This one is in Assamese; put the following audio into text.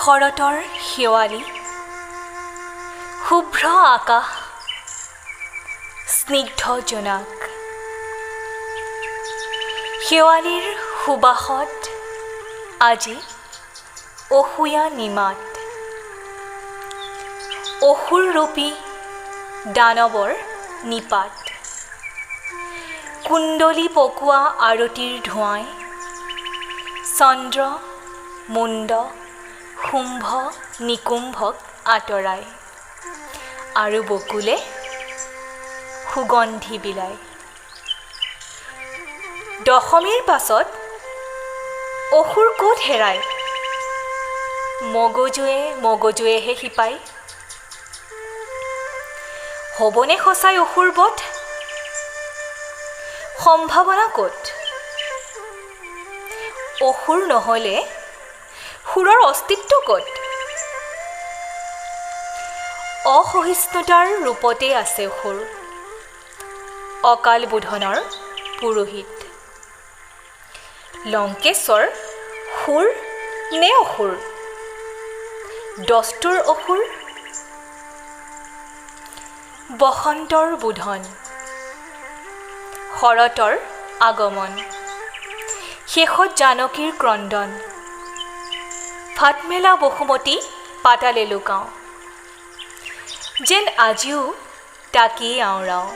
শৰতৰ শেৱালি, শুভ্ৰ আকাশ, স্নিগ্ধ জোনাক। শেৱালিৰ সুবাসত আজি অসূয়া নিমাত, অসুৰৰূপী দানৱৰ নিপাত। কুণ্ডলী পকোৱা আৰতিৰ ধোঁৱাই চন্দ্ৰ, মুণ্ড, শুম্ভ, নিকুম্ভক আঁতৰাই আৰু বকুলে সুগন্ধি বিলায়। দশমীৰ পাছত অসুৰ ক'ত হেৰায়, মগজুৱেহে শিপায়। হ'বনে সঁচাই অসুৰ বধ, সম্ভাৱনা ক'ত? অসুৰ নহ'লে সুৰৰ অস্তিত্ব ক'ত? অসহিষ্ণুতাৰ ৰূপতে আছে অসুৰ, অকাল বোধনৰ পুৰোহিত। লংকেশ্বৰ সুৰ নে অসুৰ? দস্তুৰ অসুৰ। বসন্তৰ বোধন, শৰতৰ আগমন, শেষত জানকীৰ ক্ৰন্দন। ফাটমেলা বসুমতী পাতালে লুকাওঁ, যেন আজিও তাকেই আওৰাওঁ।